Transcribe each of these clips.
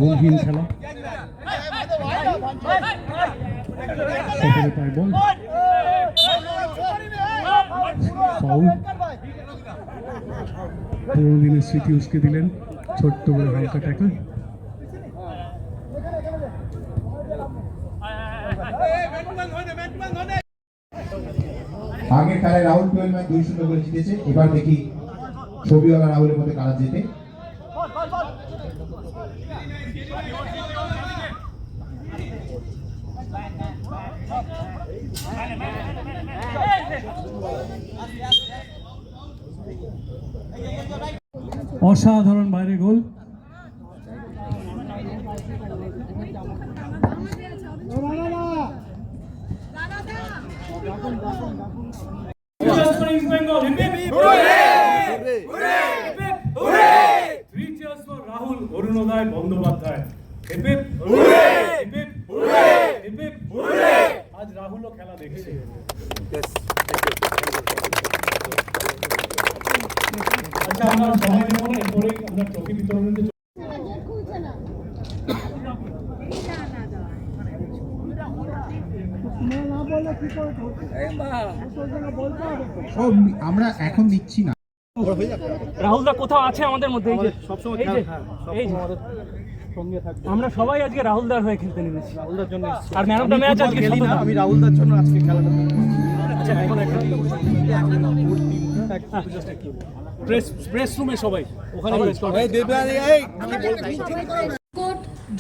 রঙহীন খেলা, সকলে পায় বল, ফাউল। পুরোনো দিনের স্মৃতি উস্কে দিলেন ছোট্ট করে হালকা ট্যাকল। আগের খেলায় রাহুল 12 ম্যাচ 2-0 করে জিতেছে। এবার দেখি ছবিওয়ালা রাহুলের মধ্যে কারা জেতে। অসাধারণ বাইরে গোল। রাহুল অরুণোদয় বন্দ্যোপাধ্যায়, আজ রাহুলও খেলা দেখছে। আচ্ছা, আমরা সবাই নেব না, এরপরে আমরা ট্রফি বিতরণে আমরা এখন নিচ্ছি না। রাহুলদা কোথাও আছে আমাদের মধ্যে, এই যে সবসময় আমরা সবাই আজকে রাহুলদার হয়ে খেলতে নেমেছি, রাহুলদার জন্য। আর ম্যান অফ দ্য ম্যাচ আজকে খেলি না, আমি রাহুলদার জন্য আজকে খেলাটা। আচ্ছা, এখন একটা প্রেস রুমে সবাই ওখানে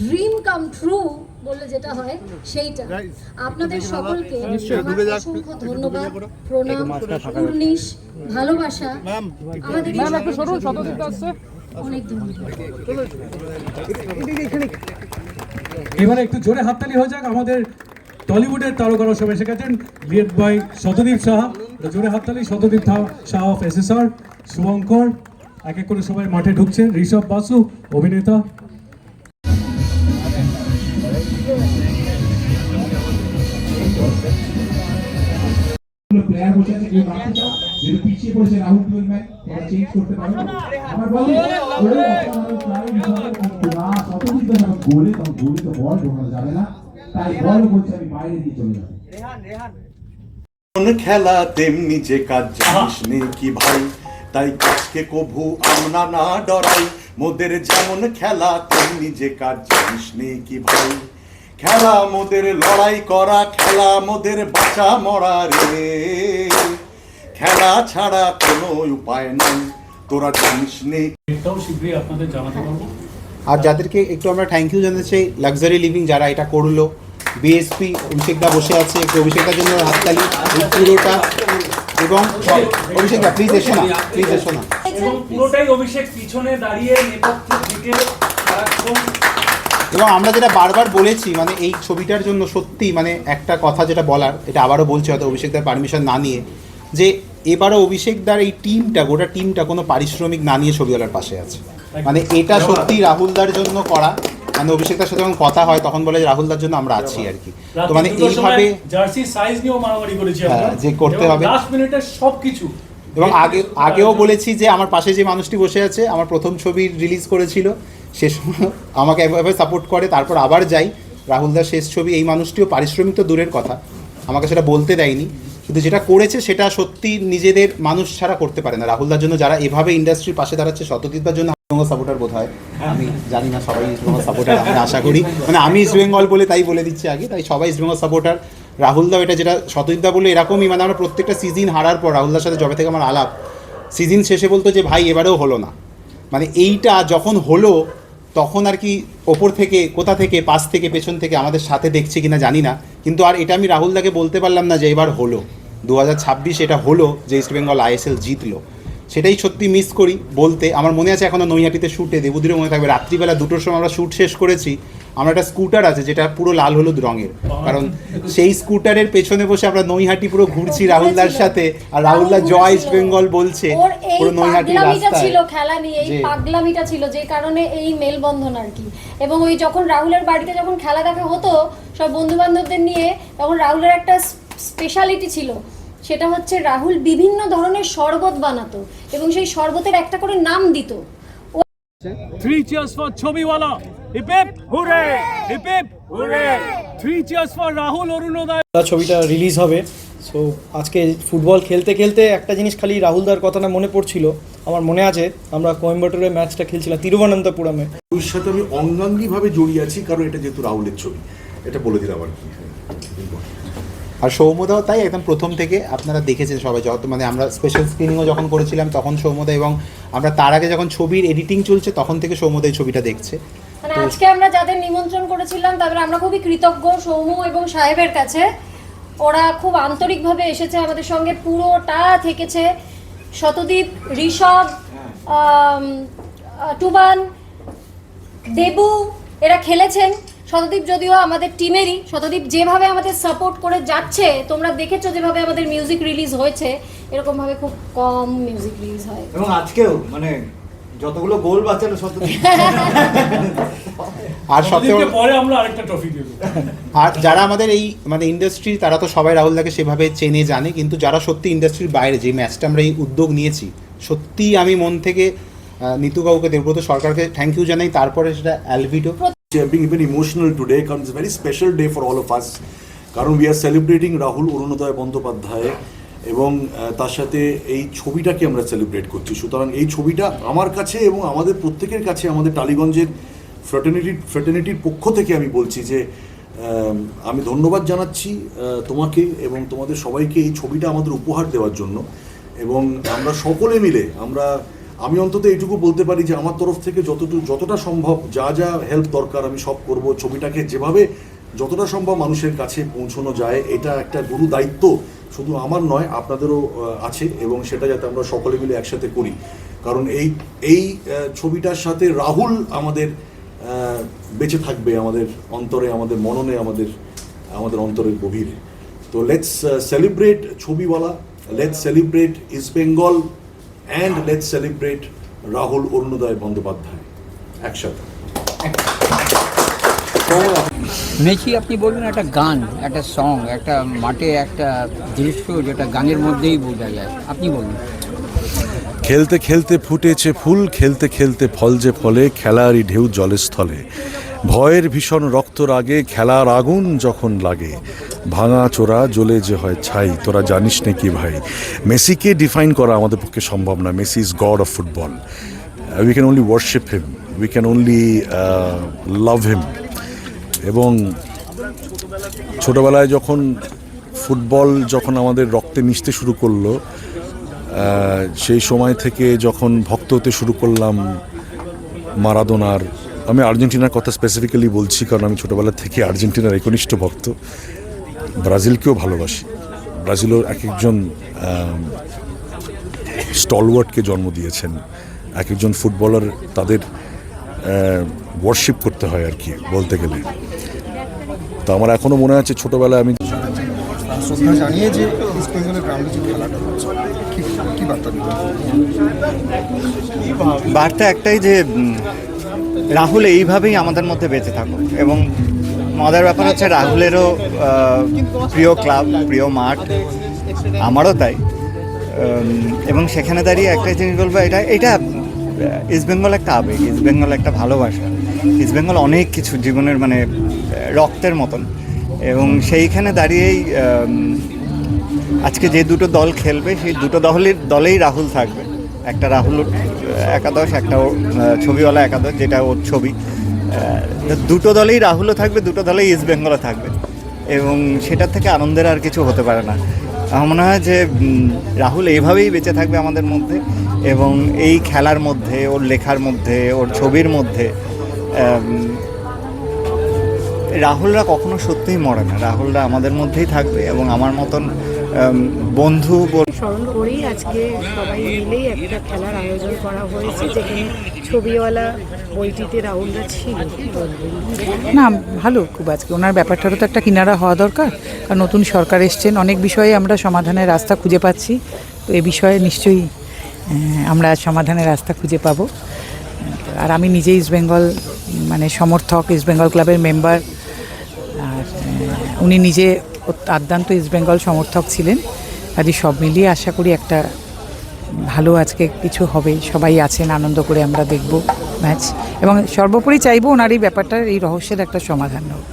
ড্রিম কাম ট্রু বললে যেটা হয় সেইটা। আপনাদের সকলকে অসংখ্য ধন্যবাদ, প্রণাম, উর্নিশ, ভালোবাসা। আমাদের অনেক ধন্যবাদ। এবারে একটু জোরে হাততালি হয়ে যাক। আমাদের টলিউডের তারকারা সব এসে গেছেন, লিড বাই শতদীপ সাহা। জোরে হাততালি। শতদীপ সাহা অফ SSR, শুভঙ্কর, এক এক করে সবাই মাঠে ঢুকছেন। ঋষভ বাসু অভিনেতা। প্লেয়ার বসে আছে, কেউ মারতে চাও, যেহেতু পিছিয়ে পড়েছে রাহুল 12 ম্যাচ, তোমরা চেঞ্জ করতে পারো। আমার বল গোলে তো বল ঢোকানো যাবে না, তাই বল বলছে আমি বাইরে দিয়ে চলে যাবো। খেলা তেমনি যে কাজ জানিস নেই কি ভাই, তাই কাজকে কভু আমরা না ডরাই। মোদের যেমন খেলা তেমনি যে কাজ জানিস নেই কি ভাই। খেলা মোদের লড়াই করা, খেলা মোদের বাঁচা মরা রে। খেলা ছাড়া কোনো উপায় নাই, তোরা জানিস নেই। এটাও শীঘ্রই আপনাদের জানাতে পারবো। আর যাদেরকে একটু আমরা থ্যাংক ইউ জানাতে চাই, লাক্সারি লিভিং যারা এটা করলো, বিএসপি অভিষেকদা বসে আছে, একটু অভিষেকদার জন্য হাততালি পুরোটা। এবং অভিষেকদা প্লিজ এসো না, প্লিজ এসো না। এবং পুরোটাই অভিষেক পিছনে দাঁড়িয়ে নেপথ্যের দিকে সারাক্ষণ। এবং আমরা যেটা বারবার বলেছি, মানে এই ছবিটার জন্য সত্যি মানে একটা কথা যেটা বলার, এটা আবারও বলছি হয়তো অভিষেকদার পারমিশন না নিয়ে, যে এবারও অভিষেকদার এই টিমটা, গোটা টিমটা কোনো পারিশ্রমিক না নিয়ে ছবিওয়ালার পাশে আছে। মানে এটা সত্যি রাহুলদার জন্য করা। মানে অভিষেকদার সাথে যখন কথা হয় তখন বলে রাহুলদার জন্য আমরা আছি আর কি। তো মানে এইভাবে জার্সি সাইজ নিয়েও মারামারি করেছি আমরা, যে করতে হবে লাস্ট মিনিটে সবকিছু। এবং আগেও বলেছি যে আমার পাশে যে মানুষটি বসে আছে, আমার প্রথম ছবি রিলিজ করেছিল, সে সময় আমাকে এভাবে সাপোর্ট করে, তারপর আবার যাই রাহুলদার শেষ ছবি, এই মানুষটিও পারিশ্রমিক তো দূরের কথা, আমাকে সেটা বলতে দেয়নি, কিন্তু যেটা করেছে সেটা সত্যি নিজেদের মানুষ ছাড়া করতে পারে না। রাহুলদার জন্য যারা এভাবে ইন্ডাস্ট্রির পাশে দাঁড়াচ্ছে, শতদীপদার জন্য ইস্টবেঙ্গল সাপোর্টার বোধ হয়, আমি জানি না, সবাই ইস্টবেঙ্গল সাপোর্টার আমি আশা করি। মানে আমি ইস্টবেঙ্গল বলে তাই বলে দিচ্ছি আগে, তাই সবাই ইস্টবেঙ্গল সাপোর্টার। রাহুলদাও এটা যেটা শতদীপদা বললো এরকমই, মানে আমরা প্রত্যেকটা সিজন হারার পর রাহুলদার সাথে যবে থেকে আমার আলাপ, সিজন শেষে বলতো যে ভাই এবারেও হলো না। মানে এইটা যখন হলো তখন আর কি ওপর থেকে, কোথা থেকে, পাশ থেকে, পেছন থেকে আমাদের সাথে দেখছে কিনা জানি না, কিন্তু আর এটা আমি রাহুলদাকে বলতে পারলাম না যে এবার হলো 2026 এটা হলো যে ইস্টবেঙ্গল ISL জিতলো। সেটাই সত্যি মিস করি বলতে। আমার মনে আছে এখনও নৈহাটিতে শ্যুটে, দেবুদিরও মনে থাকবে, রাত্রিবেলা 2টোর সময় আমরা শ্যুট শেষ করেছি, আমরা একটা স্কুটার আছে যেটা পুরো লাল হলুদ রঙের, কারণ সেই স্কুটারের পেছনে বসে আমরা নৈহাটি পুরো ঘুরছি রাহুলদার সাথে, আর রাহুলদা জয় ইস্ট বেঙ্গল বলছে পুরো নৈহাটি রাস্তায়। ছিল খেলা নিয়ে এই পাগলামিটা ছিল, যে কারণে এই মেলবন্ধন আর কি। এবং ওই যখন রাহুলের বাড়িতে যখন খেলা দেখা হতো সব বন্ধু বান্ধবদের নিয়ে, তখন রাহুলের একটা স্পেশালিটি ছিল, সেটা হচ্ছে রাহুল বিভিন্ন ধরনের শরবত বানাতো এবং সেই শরবতের একটা করে নাম দিত। 3 cheers for Chhobiwala. Hip hip hooray, hip hip hooray. 3 cheers for Rahul Arunoday. ছবিটা রিলিজ হবে। সো আজকে ফুটবল খেলতে খেলতে একটা জিনিস খালি রাহুলদার কথাটা মনে পড়ছিল। আমার মনে আছে আমরা কোয়েম্বাটোরে ম্যাচটা খেলছিলাম তিরুবনন্তপুরমে। ওর সাথে আমি অঙ্গাঙ্গিভাবে জড়িয়ে আছি, কারণ এটা যেহেতু রাহুলের ছবি, এটা বলে দিলাম আর কি। আর সৌম্যদাও তাই একদম প্রথম থেকে আপনারা দেখেছেন সবাই, যত মানে আমরা স্পেশাল স্ক্রিনিংও যখন করেছিলাম তখন সৌম্যদা, এবং আমরা তার আগে যখন ছবির এডিটিং চলছে তখন থেকে সৌম্যদা এই ছবিটা দেখছে। মানে আজকে আমরা যাদের নিমন্ত্রণ করেছিলাম তারপরে আমরা খুবই কৃতজ্ঞ সৌম্য এবং সাহেবের কাছে। ওরা খুব আন্তরিকভাবে এসেছে, আমাদের সঙ্গে পুরোটা থেকেছে। শতদীপ, ঋষভ, টুবান, দেবু এরা খেলেছেন। শতদীপ যদিও আমাদের টিমেরই, শতদীপ যেভাবে আমাদের সাপোর্ট করে যাচ্ছে, তোমরা দেখেছো যেভাবে আমাদের মিউজিক রিলিজ হয়েছে, এরকমভাবে খুব কম মিউজিক রিলিজ হয়। এবং আজকেও মানে যতগুলো গোল বাঁচালো আর সবথেকে পরে আমরা আরেকটা ট্রফি দেব। আর যারা আমাদের এই মানে ইন্ডাস্ট্রি, তারা তো সবাই রাহুলদাকে সেভাবে চেনে জানে, কিন্তু যারা সত্যি ইন্ডাস্ট্রির বাইরে, যে ম্যাচটা আমরা এই উদ্যোগ নিয়েছি, সত্যি আমি মন থেকে নিতু কাউকে, দেবব্রত সরকারকে থ্যাংক ইউ জানাই। তারপরে সেটা Alvito. Being even emotional today, because it's a very special day for all of us. কারণ we are celebrating Rahul Arunoday Bandyopadhyay, এবং তার সাথে এই ছবিটাকে আমরা সেলিব্রেট করছি। সুতরাং এই ছবিটা আমার কাছে এবং আমাদের প্রত্যেকের কাছে, আমাদের টালিগঞ্জের ফ্রেটার্নিটির পক্ষ থেকে আমি বলছি যে আমি ধন্যবাদ জানাচ্ছি তোমাকে এবং তোমাদের সবাইকে এই ছবিটা আমাদের উপহার দেওয়ার জন্য। এবং আমরা সকলে মিলে আমি অন্তত এইটুকু বলতে পারি যে আমার তরফ থেকে যতটা সম্ভব যা যা হেল্প দরকার আমি সব করব। ছবিটাকে যেভাবে যতটা সম্ভব মানুষের কাছে পৌঁছানো যায়, এটা একটা গুরু দায়িত্ব শুধু আমার নয়, আপনাদেরও আছে, এবং সেটা যাতে আমরা সকলে মিলে একসাথে করি। কারণ এই ছবিটার সাথে রাহুল আমাদের বেঁচে থাকবে আমাদের অন্তরে, আমাদের মননে, আমাদের অন্তরের গভীরে। তো let's celebrate Chhobiwala, let's celebrate East Bengal, and let's celebrate Rahul Arunoday Bandyopadhyay একসাথে। মেছি আপনি বলবেন একটা গান, একটা সং, একটা মাঠে একটা দৃশ্য যেটা গানের মধ্যেই বোঝা যায়, আপনি বলুন। খেলতে খেলতে ফুটেছে ফুল, খেলতে খেলতে ফল যে ফলে, খেলারই ঢেউ জলের স্থলে, ভয়ের ভীষণ রক্ত রাগে, খেলার আগুন যখন লাগে, ভাঙা চোরা জ্বলে যে হয় ছাই, তোরা জানিস না কি ভাই। মেসিকে ডিফাইন করা আমাদের পক্ষে সম্ভব না। Messi is god of football. We can only worship him, we can only love him. এবং ছোটোবেলায় যখন ফুটবল আমাদের রক্তে মিশতে শুরু করলো, সেই সময় থেকে যখন ভক্ত হতে শুরু করলাম মারাদোনার, আমি আর্জেন্টিনার কথা স্পেসিফিক্যালি বলছি কারণ আমি ছোটোবেলা থেকে আর্জেন্টিনার একনিষ্ঠ ভক্ত। ব্রাজিলকেও ভালোবাসি। ব্রাজিলের এক একজন স্টলওয়ার্ডকে জন্ম দিয়েছেন, এক একজন ফুটবলার, তাদের ওয়ার্শিপ করতে হয় আর কি বলতে গেলে। তো আমার এখনও মনে আছে ছোটোবেলায় আমি শ্রদ্ধা জানিয়ে যে ইস্ট বেঙ্গলের গ্রাউন্ডে যে খেলাটা হচ্ছে, কি বার্তা দিবেন? বার্তা একটাই যে রাহুল এইভাবেই আমাদের মধ্যে বেঁচে থাকুক। এবং মজার ব্যাপার হচ্ছে রাহুলেরও প্রিয় ক্লাব, প্রিয় মাঠ, আমারও তাই। এবং সেখানে দাঁড়িয়ে একটাই জিনিস বলবো, এটা ইস্টবেঙ্গল একটা আবেগ, ইস্টবেঙ্গল একটা ভালোবাসা। ইস্টবেঙ্গল অনেক কিছু জীবনের মানে রক্তের মতন। এবং সেইখানে দাঁড়িয়েই আজকে যে দুটো দল খেলবে সেই দুটো দলেই রাহুল থাকবে। একটা রাহুল একাদশ, একটা ছবিওয়ালা একাদশ, যেটা ওর ছবি। দুটো দলেই রাহুলও থাকবে, দুটো দলেই ইস্ট বেঙ্গলও থাকবে। এবং সেটার থেকে আনন্দের আর কিছু হতে পারে না। আমার মনে হয় যে রাহুল এইভাবেই বেঁচে থাকবে আমাদের মধ্যে, এবং এই খেলার মধ্যে, ওর লেখার মধ্যে, ওর ছবির মধ্যে। রাহুলরা কখনো সত্যিই মরে না, রাহুলরা আমাদের মধ্যেই থাকবে। এবং আমার মতন বন্ধু স্মরণ করেই আজকে সবাই মিলেই একটা খেলার আয়োজন করা হয়েছে, যেখানে ছবিওয়ালা বইটিতে রাহুলরা ছিল। না, ভালো খুব। আজকে ওনার ব্যাপারটারও তো একটা কিনারা হওয়া দরকার, কারণ নতুন সরকার এসছেন, অনেক বিষয়ে আমরা সমাধানের রাস্তা খুঁজে পাচ্ছি। তো এ বিষয়ে নিশ্চয়ই আমরা সমাধানের রাস্তা খুঁজে পাবো। আর আমি নিজে ইস্ট বেঙ্গল মানে সমর্থক, ইস্ট বেঙ্গল ক্লাবের মেম্বার। আর উনি নিজে আদ্যান্ত ইস্ট বেঙ্গল সমর্থক ছিলেন। কাজে সব মিলিয়ে আশা করি একটা ভালো আজকে কিছু হবে, সবাই আছেন, আনন্দ করে আমরা দেখব ম্যাচ, এবং সর্বোপরি চাইবো ওনার এই ব্যাপারটার এই রহস্যের একটা সমাধান হোক।